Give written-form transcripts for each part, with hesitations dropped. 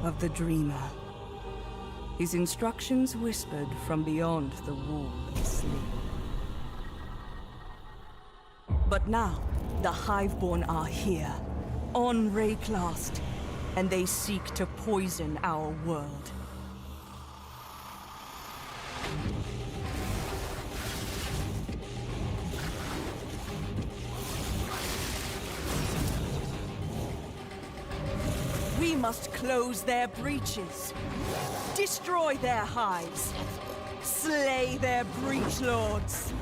of the Dreamer. His instructions whispered from beyond the wall of sleep. But now, the Hiveborn are here, on Rayclast, and they seek to poison our world. We must close their breaches, destroy their hives, slay their breach lords.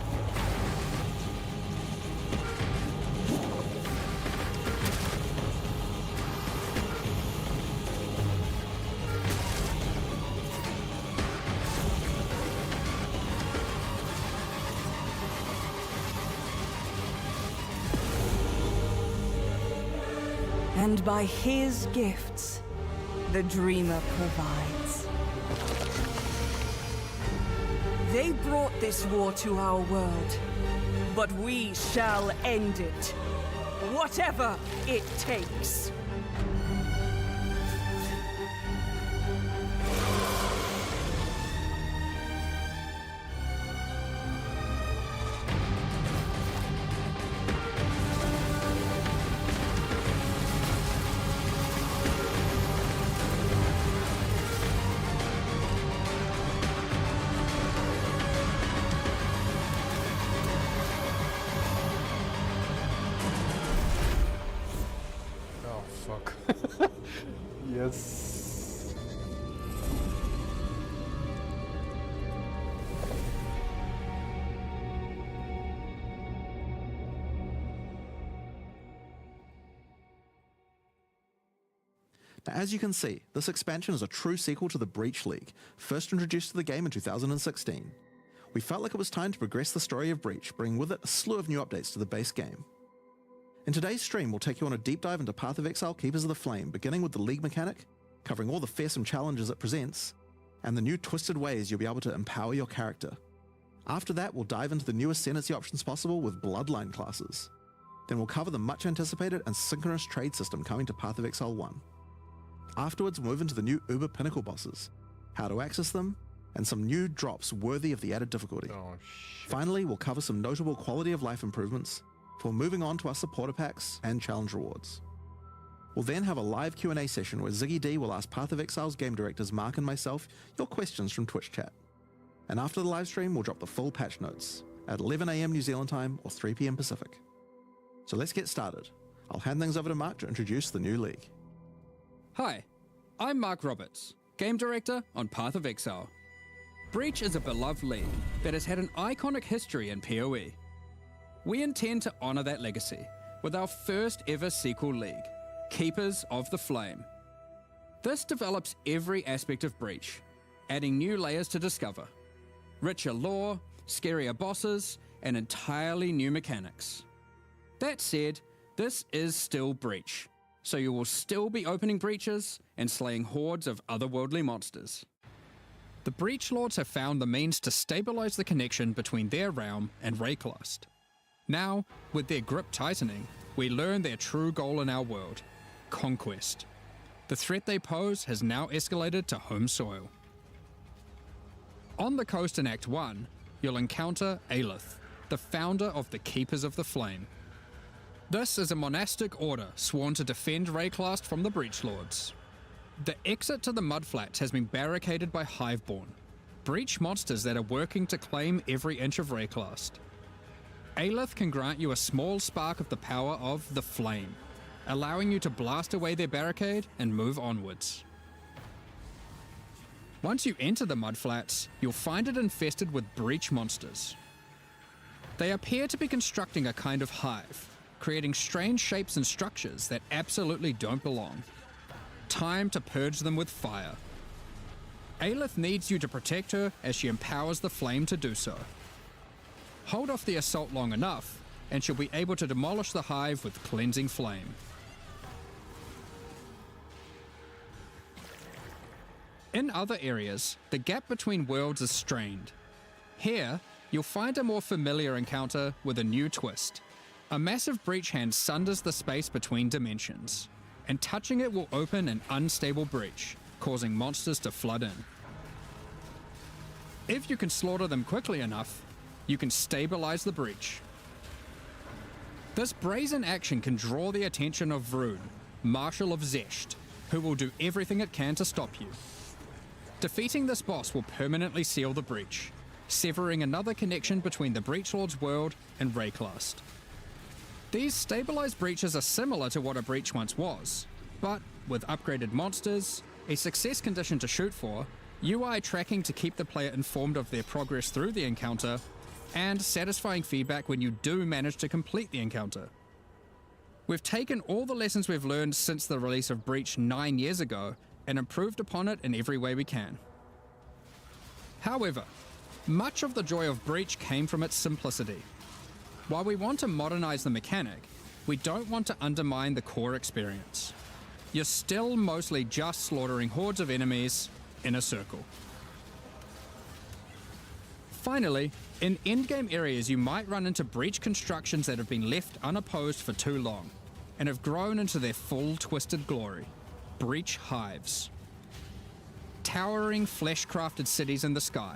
And by his gifts, the Dreamer provides. They brought this war to our world, but we shall end it, whatever it takes. Fuck. Yes. Now, as you can see, this expansion is a true sequel to the Breach League, first introduced to the game in 2016. We felt like it was time to progress the story of Breach, bringing with it a slew of new updates to the base game. In today's stream, we'll take you on a deep dive into Path of Exile Keepers of the Flame, beginning with the League mechanic, covering all the fearsome challenges it presents, and the new twisted ways you'll be able to empower your character. After that, we'll dive into the new Ascendancy options possible with Bloodline classes. Then we'll cover the much anticipated and synchronous trade system coming to Path of Exile 1. Afterwards, we'll move into the new Uber Pinnacle bosses, how to access them, and some new drops worthy of the added difficulty. Oh, shit. Finally, we'll cover some notable quality of life improvements, before moving on to our supporter packs and challenge rewards. We'll then have a live Q&A session where Ziggy D will ask Path of Exile's game directors Mark and myself your questions from Twitch chat. And after the live stream, we'll drop the full patch notes at 11 AM New Zealand time or 3 PM Pacific. So let's get started. I'll hand things over to Mark to introduce the new league. Hi, I'm Mark Roberts, game director on Path of Exile. Breach is a beloved league that has had an iconic history in PoE. We intend to honour that legacy with our first ever sequel league, Keepers of the Flame. This develops every aspect of Breach, adding new layers to discover, richer lore, scarier bosses, and entirely new mechanics. That said, this is still Breach, so you will still be opening breaches and slaying hordes of otherworldly monsters. The Breach Lords have found the means to stabilise the connection between their realm and Rayclast. Now, with their grip tightening, we learn their true goal in our world, conquest. The threat they pose has now escalated to home soil. On the coast in Act 1, you'll encounter Aelith, the founder of the Keepers of the Flame. This is a monastic order sworn to defend Rayclast from the Breach Lords. The exit to the Mudflats has been barricaded by Hiveborn, Breach monsters that are working to claim every inch of Rayclast. Aelith can grant you a small spark of the power of the Flame, allowing you to blast away their barricade and move onwards. Once you enter the Mudflats, you'll find it infested with Breach monsters. They appear to be constructing a kind of hive, creating strange shapes and structures that absolutely don't belong. Time to purge them with fire. Aelith needs you to protect her as she empowers the Flame to do so. Hold off the assault long enough, and she'll be able to demolish the hive with cleansing flame. In other areas, the gap between worlds is strained. Here, you'll find a more familiar encounter with a new twist. A massive breach hand sunders the space between dimensions, and touching it will open an unstable breach, causing monsters to flood in. If you can slaughter them quickly enough, you can stabilize the breach. This brazen action can draw the attention of Vroon, Marshal of Zesht, who will do everything it can to stop you. Defeating this boss will permanently seal the breach, severing another connection between the Breachlord's world and Rayclast. These stabilized breaches are similar to what a breach once was, but with upgraded monsters, a success condition to shoot for, UI tracking to keep the player informed of their progress through the encounter, and satisfying feedback when you do manage to complete the encounter. We've taken all the lessons we've learned since the release of Breach 9 years ago and improved upon it in every way we can. However, much of the joy of Breach came from its simplicity. While we want to modernize the mechanic, we don't want to undermine the core experience. You're still mostly just slaughtering hordes of enemies in a circle. Finally, in endgame areas you might run into breach constructions that have been left unopposed for too long, and have grown into their full twisted glory. Breach hives. Towering flesh-crafted cities in the sky.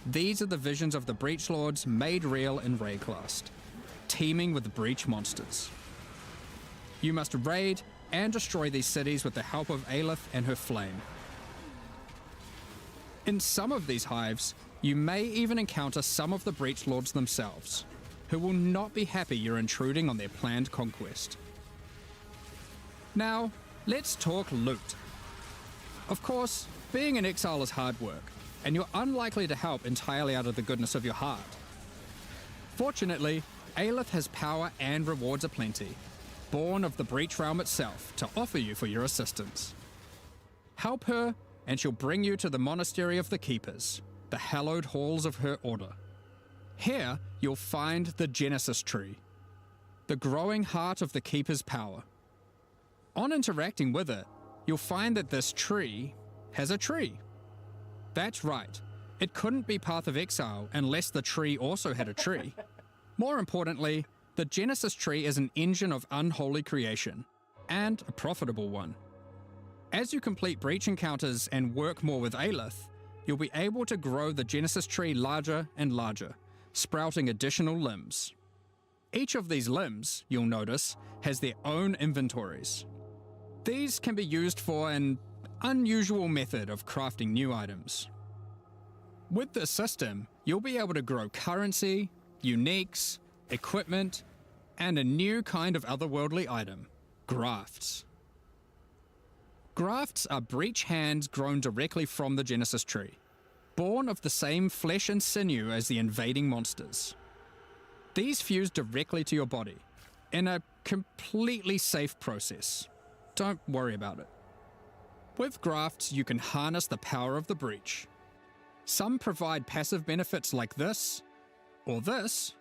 These are the visions of the Breachlords made real in Rayclast, teeming with breach monsters. You must raid and destroy these cities with the help of Aelith and her flame. In some of these hives, you may even encounter some of the Breachlords themselves, who will not be happy you're intruding on their planned conquest. Now, let's talk loot. Of course, being an exile is hard work, and you're unlikely to help entirely out of the goodness of your heart. Fortunately, Aelith has power and rewards aplenty, born of the Breach Realm itself, to offer you for your assistance. Help her, and she'll bring you to the Monastery of the Keepers, the hallowed halls of her order. Here, you'll find the Genesis Tree, the growing heart of the Keeper's power. On interacting with it, you'll find that this tree has a tree. That's right, it couldn't be Path of Exile unless the tree also had a tree. More importantly, the Genesis Tree is an engine of unholy creation, and a profitable one. As you complete breach encounters and work more with Aelith, you'll be able to grow the Genesis Tree larger and larger, sprouting additional limbs. Each of these limbs, you'll notice, has their own inventories. These can be used for an unusual method of crafting new items. With this system, you'll be able to grow currency, uniques, equipment, and a new kind of otherworldly item, grafts. Grafts are breach hands grown directly from the Genesis Tree, born of the same flesh and sinew as the invading monsters. These fuse directly to your body, in a completely safe process. Don't worry about it. With grafts, you can harness the power of the breach. Some provide passive benefits like this, or this,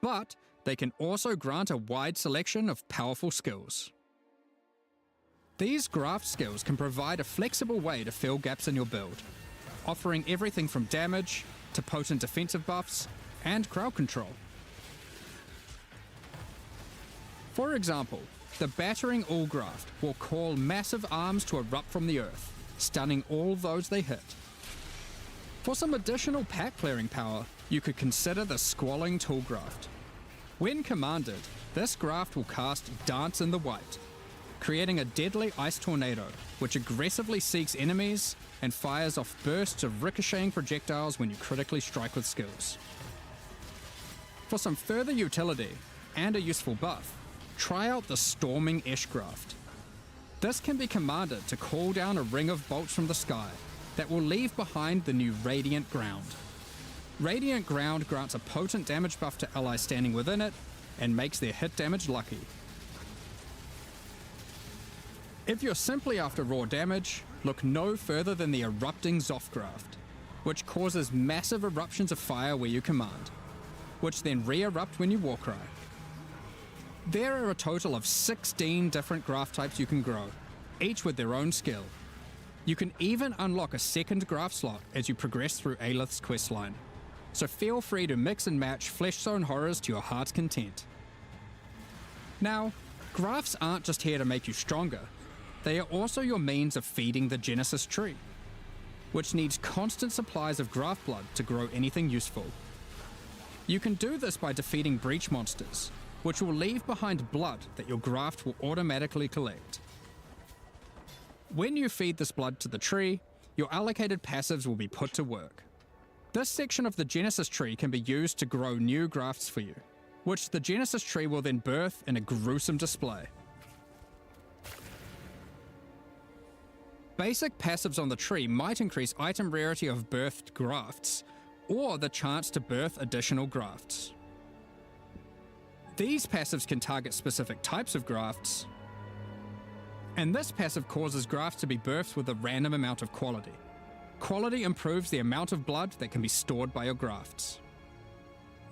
but they can also grant a wide selection of powerful skills. These graft skills can provide a flexible way to fill gaps in your build, offering everything from damage to potent defensive buffs and crowd control. For example, the Battering All graft will call massive arms to erupt from the earth, stunning all those they hit. For some additional pack clearing power, you could consider the Squalling Tool graft. When commanded, this graft will cast Dance in the White, creating a deadly ice tornado which aggressively seeks enemies and fires off bursts of ricocheting projectiles when you critically strike with skills. For some further utility and a useful buff, try out the Storming Ash graft. This can be commanded to call down a ring of bolts from the sky that will leave behind the new Radiant Ground. Radiant Ground grants a potent damage buff to allies standing within it and makes their hit damage lucky. If you're simply after raw damage, look no further than the Erupting Zoth graft, which causes massive eruptions of fire where you command, which then re-erupt when you Warcry. There are a total of 16 different graft types you can grow, each with their own skill. You can even unlock a second graft slot as you progress through Aelith's questline, so feel free to mix and match Flesh Zone horrors to your heart's content. Now, grafts aren't just here to make you stronger, they are also your means of feeding the Genesis tree, which needs constant supplies of graft blood to grow anything useful. You can do this by defeating breach monsters, which will leave behind blood that your graft will automatically collect. When you feed this blood to the tree, your allocated passives will be put to work. This section of the Genesis tree can be used to grow new grafts for you, which the Genesis tree will then birth in a gruesome display. Basic passives on the tree might increase item rarity of birthed grafts, or the chance to birth additional grafts. These passives can target specific types of grafts, and this passive causes grafts to be birthed with a random amount of quality. Quality improves the amount of blood that can be stored by your grafts.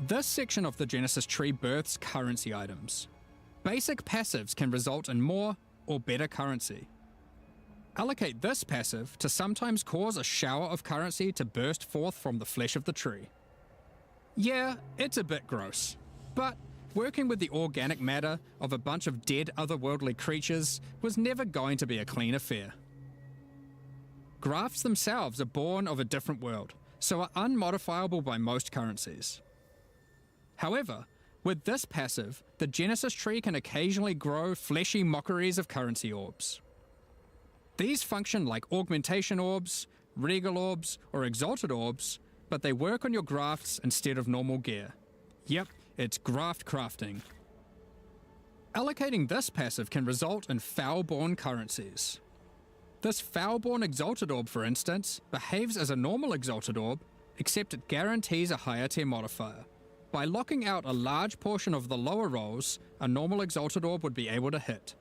This section of the Genesis tree births currency items. Basic passives can result in more or better currency. Allocate this passive to sometimes cause a shower of currency to burst forth from the flesh of the tree. Yeah, it's a bit gross, but working with the organic matter of a bunch of dead otherworldly creatures was never going to be a clean affair. Grafts themselves are born of a different world, so are unmodifiable by most currencies. However, with this passive, the Genesis tree can occasionally grow fleshy mockeries of currency orbs. These function like augmentation orbs, regal orbs, or exalted orbs, but they work on your grafts instead of normal gear. Yep, it's graft crafting. Allocating this passive can result in foul-born currencies. This foul-born exalted orb, for instance, behaves as a normal exalted orb, except it guarantees a higher tier modifier. By locking out a large portion of the lower rolls, a normal exalted orb would be able to hit.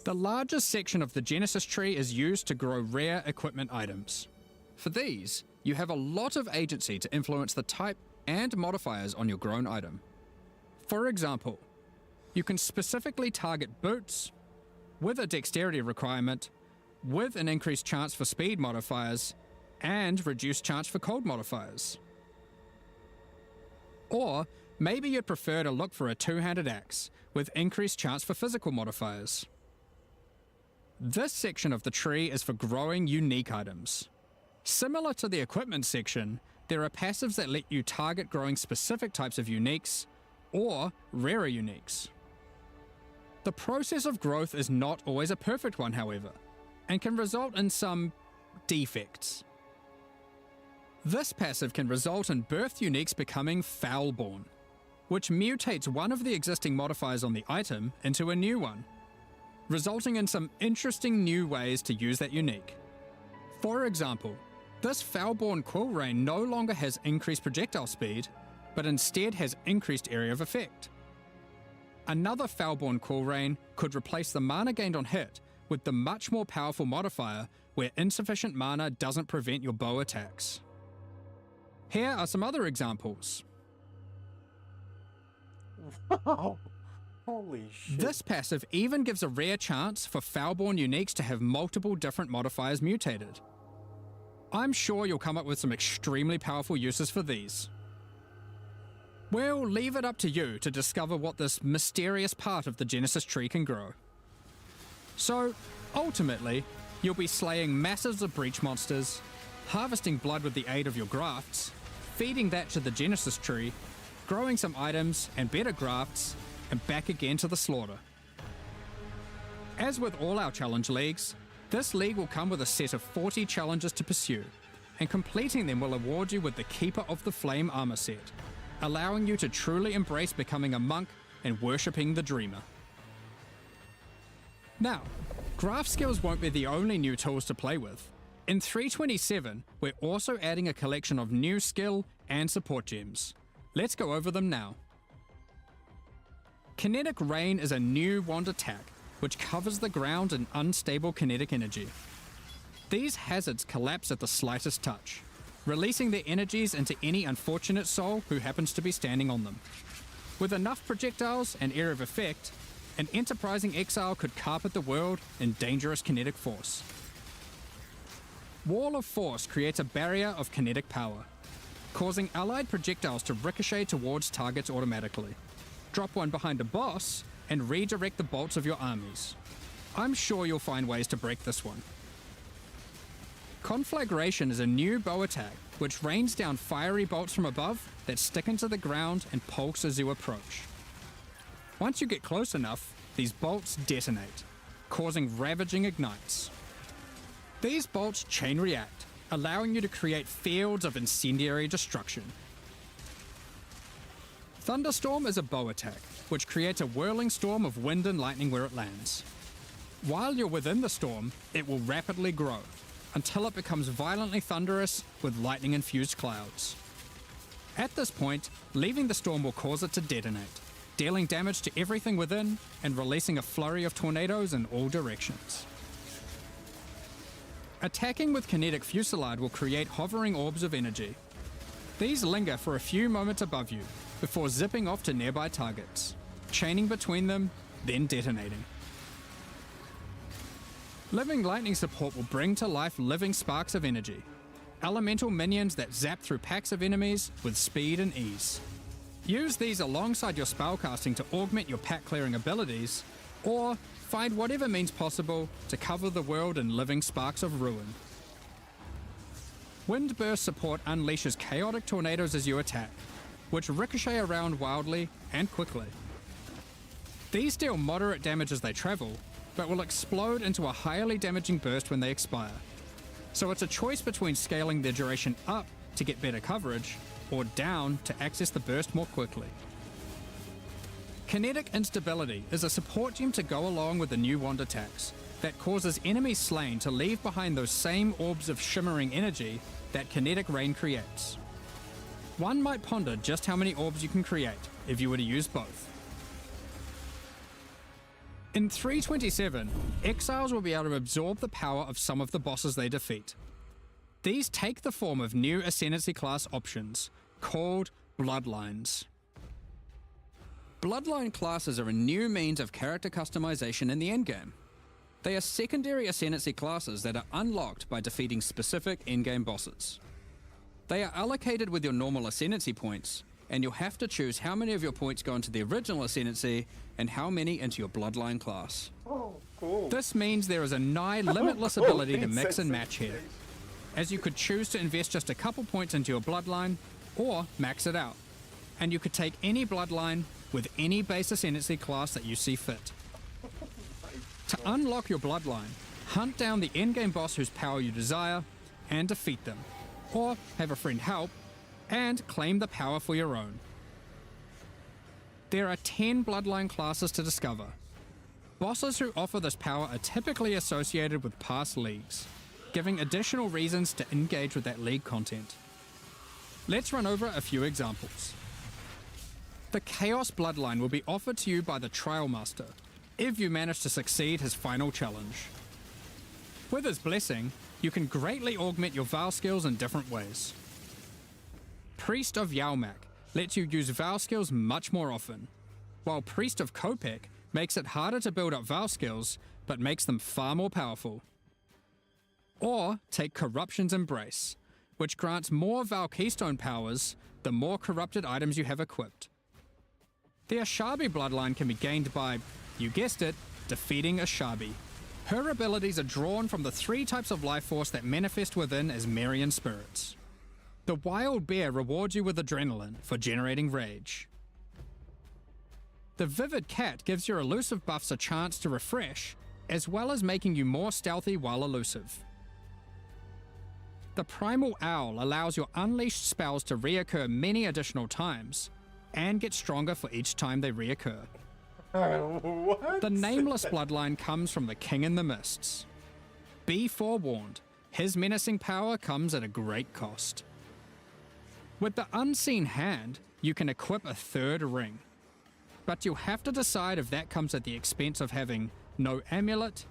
The largest section of the Genesis tree is used to grow rare equipment items. For these, you have a lot of agency to influence the type and modifiers on your grown item. For example, you can specifically target boots with a dexterity requirement, with an increased chance for speed modifiers, and reduced chance for cold modifiers. Or maybe you'd prefer to look for a two-handed axe with increased chance for physical modifiers. This section of the tree is for growing unique items. Similar to the equipment section, there are passives that let you target growing specific types of uniques or rarer uniques. The process of growth is not always a perfect one, however, and can result in some defects. This passive can result in birthed uniques becoming foul-born, which mutates one of the existing modifiers on the item into a new one, resulting in some interesting new ways to use that unique. For example, this foul-born quill rain no longer has increased projectile speed, but instead has increased area of effect. Another foul-born quill rain could replace the mana gained on hit with the much more powerful modifier where insufficient mana doesn't prevent your bow attacks. Here are some other examples. Wow. Holy shit. This passive even gives a rare chance for foul-born uniques to have multiple different modifiers mutated. I'm sure you'll come up with some extremely powerful uses for these. We'll leave it up to you to discover what this mysterious part of the Genesis tree can grow. So, ultimately, you'll be slaying masses of breach monsters, harvesting blood with the aid of your grafts, feeding that to the Genesis tree, growing some items and better grafts, and back again to the slaughter. As with all our challenge leagues, this league will come with a set of 40 challenges to pursue, and completing them will award you with the Keeper of the Flame armor set, allowing you to truly embrace becoming a monk and worshipping the Dreamer. Now, graft skills won't be the only new tools to play with. In 327, we're also adding a collection of new skill and support gems. Let's go over them now. Kinetic Rain is a new wand attack, which covers the ground in unstable kinetic energy. These hazards collapse at the slightest touch, releasing their energies into any unfortunate soul who happens to be standing on them. With enough projectiles and area of effect, an enterprising exile could carpet the world in dangerous kinetic force. Wall of Force creates a barrier of kinetic power, causing allied projectiles to ricochet towards targets automatically. Drop one behind a boss and redirect the bolts of your armies. I'm sure you'll find ways to break this one. Conflagration is a new bow attack which rains down fiery bolts from above that stick into the ground and pulse as you approach. Once you get close enough, these bolts detonate, causing ravaging ignites. These bolts chain react, allowing you to create fields of incendiary destruction. Thunderstorm is a bow attack, which creates a whirling storm of wind and lightning where it lands. While you're within the storm, it will rapidly grow, until it becomes violently thunderous with lightning-infused clouds. At this point, leaving the storm will cause it to detonate, dealing damage to everything within and releasing a flurry of tornadoes in all directions. Attacking with kinetic fusillade will create hovering orbs of energy. These linger for a few moments above you before zipping off to nearby targets, chaining between them, then detonating. Living lightning support will bring to life living sparks of energy, elemental minions that zap through packs of enemies with speed and ease. Use these alongside your spellcasting to augment your pack clearing abilities, or find whatever means possible to cover the world in living sparks of ruin. Windburst support unleashes chaotic tornadoes as you attack, which ricochet around wildly and quickly. These deal moderate damage as they travel, but will explode into a highly damaging burst when they expire. So it's a choice between scaling their duration up to get better coverage, or down to access the burst more quickly. Kinetic Instability is a support gem to go along with the new wand attacks that causes enemies slain to leave behind those same orbs of shimmering energy that Kinetic Rain creates. One might ponder just how many orbs you can create if you were to use both. In 327, Exiles will be able to absorb the power of some of the bosses they defeat. These take the form of new Ascendancy class options, called Bloodlines. Bloodline classes are a new means of character customization in the endgame. They are secondary Ascendancy classes that are unlocked by defeating specific endgame bosses. They are allocated with your normal Ascendancy points, and you'll have to choose how many of your points go into the original Ascendancy and how many into your Bloodline class. Oh, cool. This means there is a nigh limitless ability to mix and match here, as you could choose to invest just a couple points into your Bloodline, or max it out, and you could take any Bloodline with any base Ascendancy class that you see fit. To unlock your Bloodline, hunt down the endgame boss whose power you desire, and defeat them, or have a friend help, and claim the power for your own. There are 10 Bloodline classes to discover. Bosses who offer this power are typically associated with past leagues, giving additional reasons to engage with that league content. Let's run over a few examples. The Chaos Bloodline will be offered to you by the Trial Master, if you manage to succeed his final challenge. With his blessing, you can greatly augment your Val skills in different ways. Priest of Yalmak lets you use Val skills much more often, while Priest of Kopek makes it harder to build up Val skills, but makes them far more powerful. Or take Corruption's Embrace, which grants more Val Keystone powers the more corrupted items you have equipped. The Ashabi bloodline can be gained by, you guessed it, defeating Ashabi. Her abilities are drawn from the 3 types of life force that manifest within as Marian spirits. The Wild Bear rewards you with adrenaline for generating rage. The Vivid Cat gives your elusive buffs a chance to refresh, as well as making you more stealthy while elusive. The Primal Owl allows your unleashed spells to reoccur many additional times, and get stronger for each time they reoccur. What? The Nameless bloodline comes from the King in the Mists. Be forewarned, his menacing power comes at a great cost. With the Unseen Hand, you can equip a 3rd ring, but you'll have to decide if that comes at the expense of having no amulet,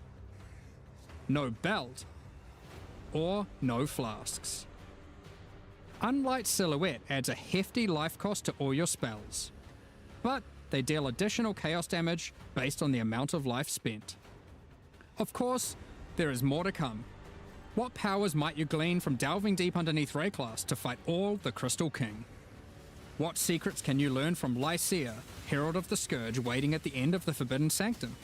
no belt, or no flasks. Unlight Silhouette adds a hefty life cost to all your spells, but they deal additional chaos damage based on the amount of life spent. Of course, there is more to come. What powers might you glean from delving deep underneath Rayclass to fight all the Crystal King? What secrets can you learn from Lycia, Herald of the Scourge, waiting at the end of the Forbidden Sanctum?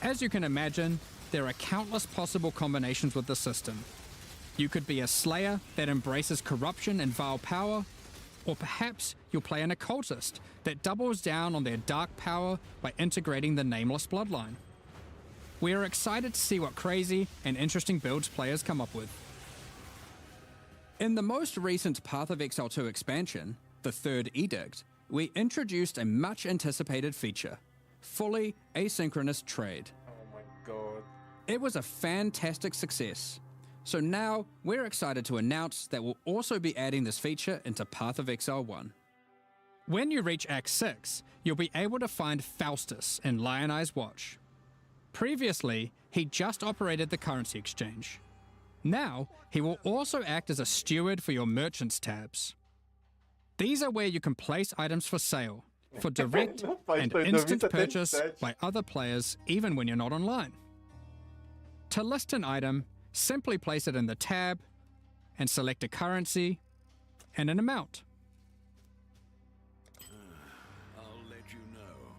As you can imagine, there are countless possible combinations with the system. You could be a slayer that embraces corruption and vile power, or perhaps you'll play an occultist that doubles down on their dark power by integrating the nameless bloodline. We are excited to see what crazy and interesting builds players come up with. In the most recent Path of Exile 2 expansion, the Third Edict, we introduced a much anticipated feature, fully asynchronous trade. Oh my god. It was a fantastic success. So now we're excited to announce that we'll also be adding this feature into Path of Exile 1. When you reach Act 6, you'll be able to find Faustus in Lion Eye's Watch. Previously, he just operated the currency exchange. Now, he will also act as a steward for your merchants tabs. These are where you can place items for sale, for direct and instant purchase by other players even when you're not online. To list an item, simply place it in the tab and select a currency and an amount. I'll let you know.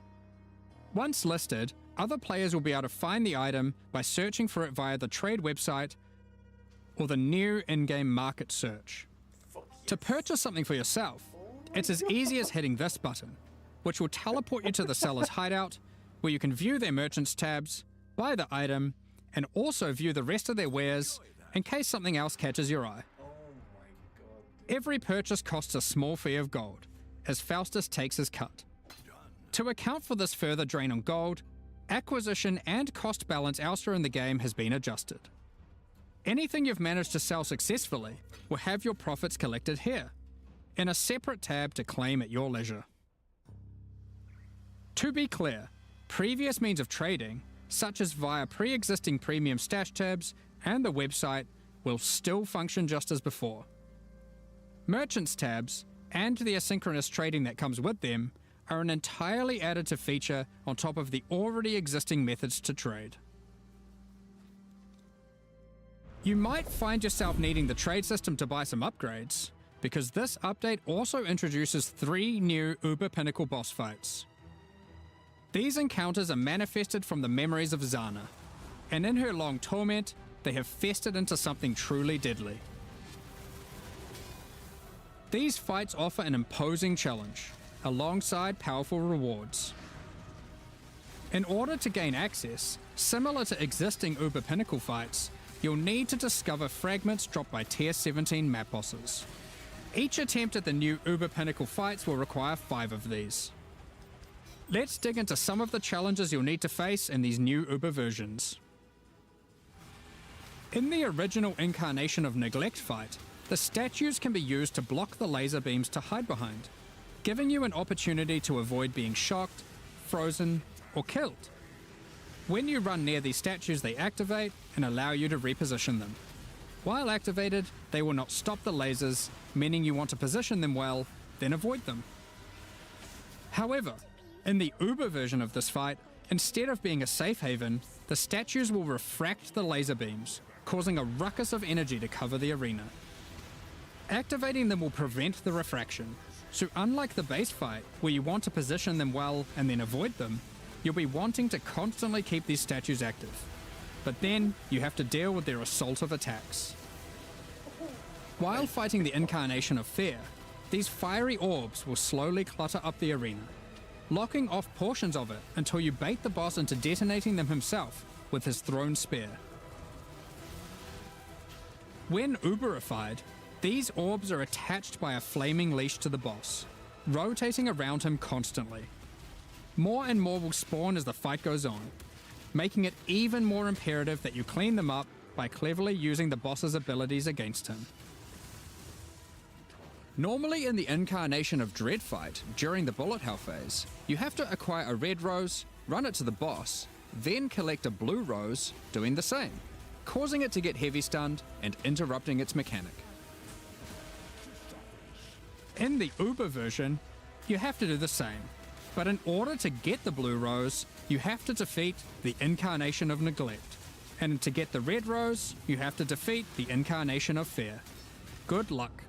Once listed, other players will be able to find the item by searching for it via the trade website or the new in-game market search. To purchase something for yourself, it's as easy as hitting this button, which will teleport you to the seller's hideout, where you can view their merchants tabs, buy the item, and also view the rest of their wares in case something else catches your eye. Oh my god. Every purchase costs a small fee of gold, as Faustus takes his cut. To account for this further drain on gold, acquisition and cost balance elsewhere in the game has been adjusted. Anything you've managed to sell successfully will have your profits collected here, in a separate tab to claim at your leisure. To be clear, previous means of trading, such as via pre-existing premium stash tabs and the website, will still function just as before. Merchants tabs, and the asynchronous trading that comes with them, are an entirely additive feature on top of the already existing methods to trade. You might find yourself needing the trade system to buy some upgrades, because this update also introduces 3 new Uber Pinnacle boss fights. These encounters are manifested from the memories of Zana, and in her long torment, they have festered into something truly deadly. These fights offer an imposing challenge, alongside powerful rewards. In order to gain access, similar to existing Uber Pinnacle fights, you'll need to discover fragments dropped by Tier 17 map bosses. Each attempt at the new Uber Pinnacle fights will require 5 of these. Let's dig into some of the challenges you'll need to face in these new Uber versions. In the original incarnation of Neglect fight, the statues can be used to block the laser beams to hide behind, giving you an opportunity to avoid being shocked, frozen, or killed. When you run near these statues, they activate and allow you to reposition them. While activated, they will not stop the lasers, meaning you want to position them well, then avoid them. However, in the Uber version of this fight, instead of being a safe haven, the statues will refract the laser beams, causing a ruckus of energy to cover the arena. Activating them will prevent the refraction, so unlike the base fight, where you want to position them well and then avoid them, you'll be wanting to constantly keep these statues active. But then, you have to deal with their assaultive attacks. While fighting the incarnation of Fear, these fiery orbs will slowly clutter up the arena, locking off portions of it until you bait the boss into detonating them himself with his thrown spear. When Uberified, these orbs are attached by a flaming leash to the boss, rotating around him constantly. More and more will spawn as the fight goes on, making it even more imperative that you clean them up by cleverly using the boss's abilities against him. Normally in the incarnation of Dread fight, during the bullet hell phase, you have to acquire a red rose, run it to the boss, then collect a blue rose, doing the same, causing it to get heavy stunned and interrupting its mechanic. In the Uber version, you have to do the same, but in order to get the blue rose, you have to defeat the incarnation of Neglect, and to get the red rose, you have to defeat the incarnation of Fear. Good luck.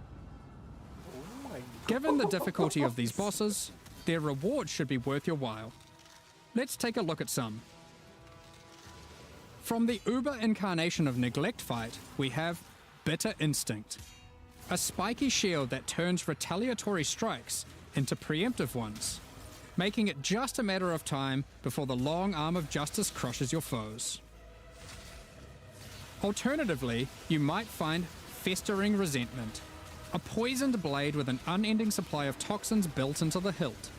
Given the difficulty of these bosses, their rewards should be worth your while. Let's take a look at some. From the uber incarnation of Neglect Fight, we have Bitter Instinct, a spiky shield that turns retaliatory strikes into preemptive ones, making it just a matter of time before the long arm of justice crushes your foes. Alternatively, you might find Festering Resentment, a poisoned blade with an unending supply of toxins built into the hilt.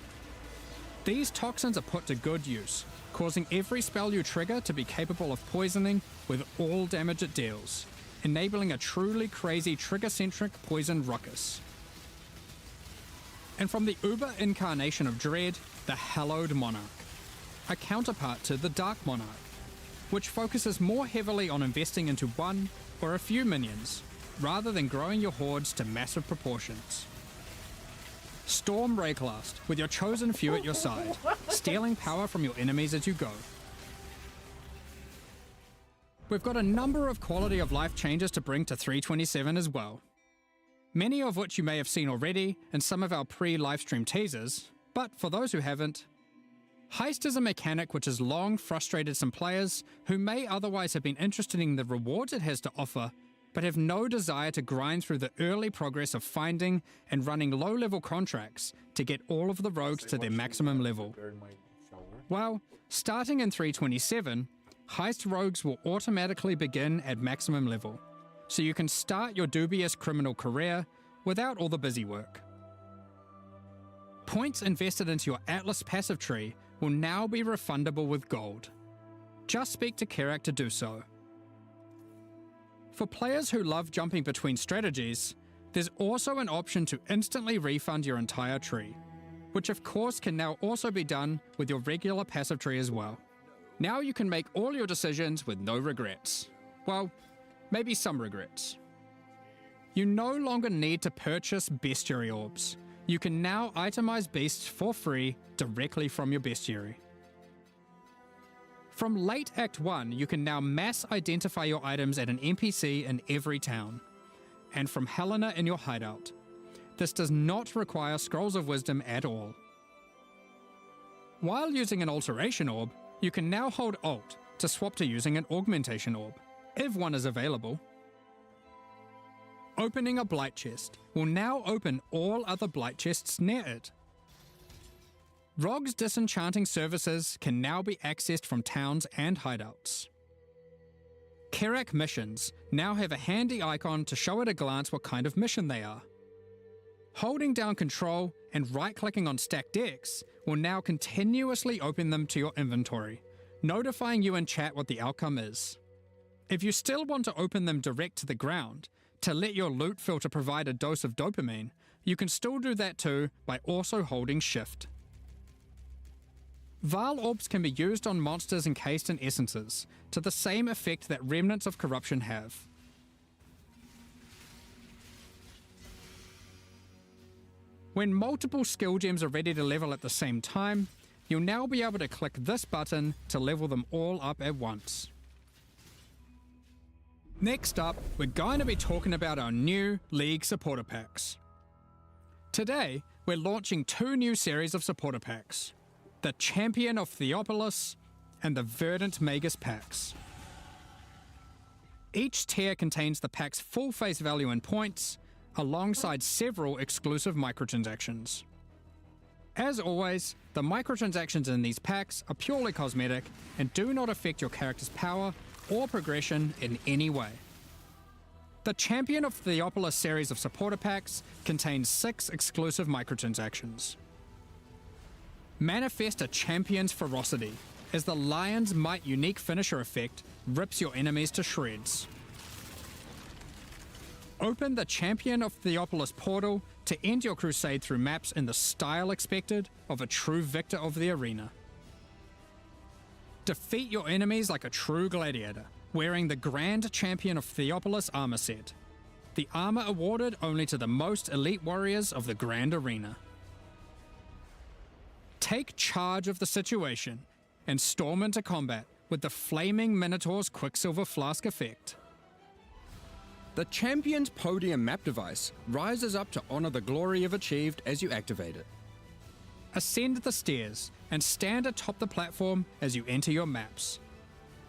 These toxins are put to good use, causing every spell you trigger to be capable of poisoning with all damage it deals, enabling a truly crazy trigger-centric poison ruckus. And from the uber incarnation of Dread, the Hallowed Monarch, a counterpart to the Dark Monarch, which focuses more heavily on investing into one or a few minions, rather than growing your hordes to massive proportions. Storm Rayclast, with your chosen few at your side, stealing power from your enemies as you go. We've got a number of quality of life changes to bring to 327 as well. Many of which you may have seen already in some of our pre-livestream teasers, but for those who haven't, Heist is a mechanic which has long frustrated some players who may otherwise have been interested in the rewards it has to offer, but have no desire to grind through the early progress of finding and running low-level contracts to get all of the rogues to their maximum level. Well, starting in 327, Heist rogues will automatically begin at maximum level, so you can start your dubious criminal career without all the busy work. Points invested into your Atlas passive tree will now be refundable with gold. Just speak to Kerak to do so. For players who love jumping between strategies, there's also an option to instantly refund your entire tree, which of course can now also be done with your regular passive tree as well. Now you can make all your decisions with no regrets. Well, maybe some regrets. You no longer need to purchase bestiary orbs. You can now itemize beasts for free directly from your bestiary. From late Act 1, you can now mass identify your items at an NPC in every town, and from Helena in your hideout. This does not require Scrolls of Wisdom at all. While using an Alteration Orb, you can now hold Alt to swap to using an Augmentation Orb, if one is available. Opening a Blight Chest will now open all other Blight Chests near it. Rogue's disenchanting services can now be accessed from towns and hideouts. Kerak missions now have a handy icon to show at a glance what kind of mission they are. Holding down Control and right-clicking on stacked decks will now continuously open them to your inventory, notifying you in chat what the outcome is. If you still want to open them direct to the ground, to let your loot filter provide a dose of dopamine, you can still do that too by also holding Shift. Val Orbs can be used on monsters encased in essences, to the same effect that Remnants of Corruption have. When multiple skill gems are ready to level at the same time, you'll now be able to click this button to level them all up at once. Next up, we're going to be talking about our new League supporter packs. Today, we're launching two new series of supporter packs, the Champion of Theopolis and the Verdant Magus packs. Each tier contains the pack's full face value in points, alongside several exclusive microtransactions. As always, the microtransactions in these packs are purely cosmetic and do not affect your character's power or progression in any way. The Champion of Theopolis series of supporter packs contains 6 exclusive microtransactions. Manifest a Champion's Ferocity, as the Lion's Might unique finisher effect rips your enemies to shreds. Open the Champion of Theopolis portal to end your crusade through maps in the style expected of a true victor of the arena. Defeat your enemies like a true gladiator, wearing the Grand Champion of Theopolis armor set, the armor awarded only to the most elite warriors of the Grand Arena. Take charge of the situation and storm into combat with the Flaming Minotaur's Quicksilver Flask effect. The Champion's Podium map device rises up to honor the glory you've achieved as you activate it. Ascend the stairs and stand atop the platform as you enter your maps.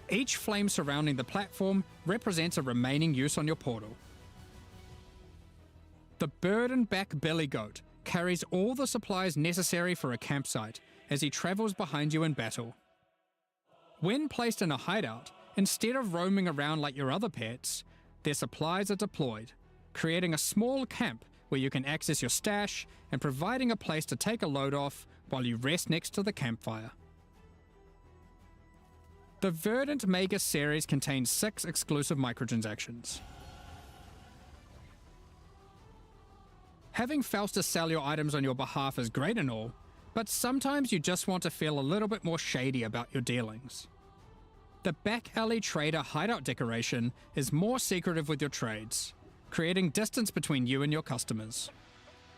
Each flame surrounding the platform represents a remaining use on your portal. The burden-back billy goat carries all the supplies necessary for a campsite as he travels behind you in battle. When placed in a hideout, instead of roaming around like your other pets, their supplies are deployed, creating a small camp where you can access your stash and providing a place to take a load off while you rest next to the campfire. The Verdant Magus series contains 6 exclusive microtransactions. Having Faustus sell your items on your behalf is great and all, but sometimes you just want to feel a little bit more shady about your dealings. The Back Alley Trader hideout decoration is more secretive with your trades, creating distance between you and your customers.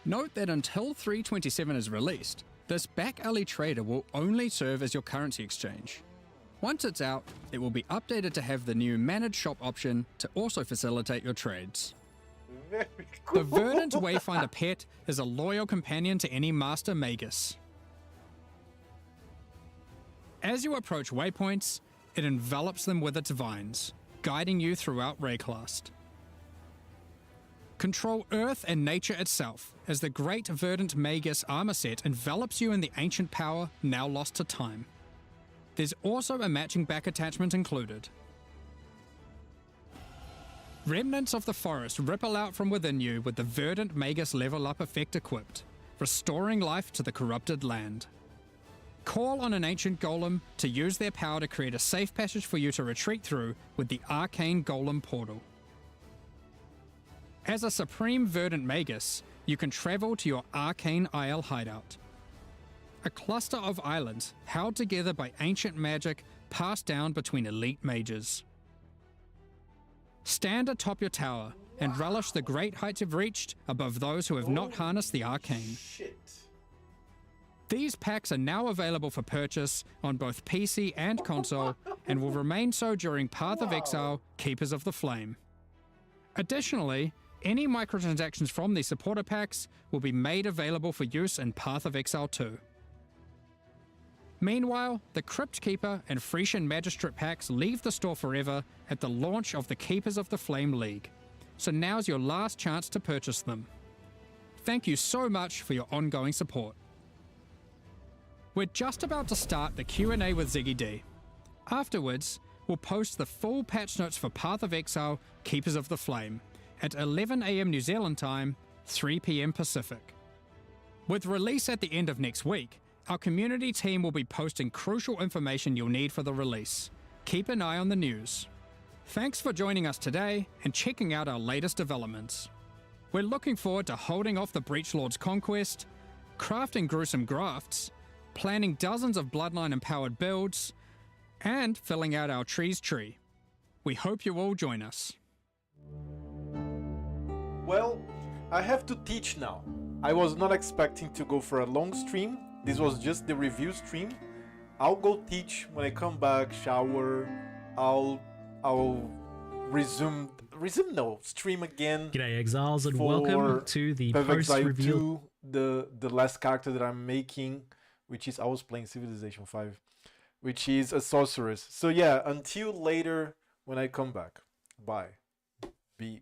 Note that until 3.27 is released, this Back Alley Trader will only serve as your currency exchange. Once it's out, it will be updated to have the new Managed Shop option to also facilitate your trades. Very cool. The Verdant Wayfinder pet is a loyal companion to any Master Magus. As you approach waypoints, it envelops them with its vines, guiding you throughout Rayclast. Control Earth and nature itself, as the Great Verdant Magus armor set envelops you in the ancient power now lost to time. There's also a matching back attachment included. Remnants of the forest ripple out from within you with the Verdant Magus level up effect equipped, restoring life to the corrupted land. Call on an ancient golem to use their power to create a safe passage for you to retreat through with the Arcane Golem portal. As a Supreme Verdant Magus, you can travel to your Arcane Isle hideout. A cluster of islands held together by ancient magic passed down between elite mages. Stand atop your tower and relish the great heights you've reached above those who have not harnessed the arcane. Shit. These packs are now available for purchase on both PC and console and will remain so during Path of Exile, Keepers of the Flame. Additionally, any microtransactions from these supporter packs will be made available for use in Path of Exile 2. Meanwhile, the Crypt Keeper and Frisian Magistrate packs leave the store forever at the launch of the Keepers of the Flame League, so now's your last chance to purchase them. Thank you so much for your ongoing support. We're just about to start the Q&A with Ziggy D. Afterwards, we'll post the full patch notes for Path of Exile, Keepers of the Flame, at 11 AM New Zealand time, 3 PM Pacific. With release at the end of next week, our community team will be posting crucial information you'll need for the release. Keep an eye on the news. Thanks for joining us today and checking out our latest developments. We're looking forward to holding off the Breachlord's conquest, crafting gruesome grafts, planning dozens of Bloodline-empowered builds, and filling out our trees tree. We hope you all join us. Well, I have to teach now. I was not expecting to go for a long stream. This was just the review stream. I'll go teach when I come back, shower. I'll stream again. G'day Exiles and for welcome to the Path of Exile post-reveal. 2, the last character that I'm making, which is I was playing Civilization 5, which is a sorceress. So yeah, until later when I come back. Bye. Be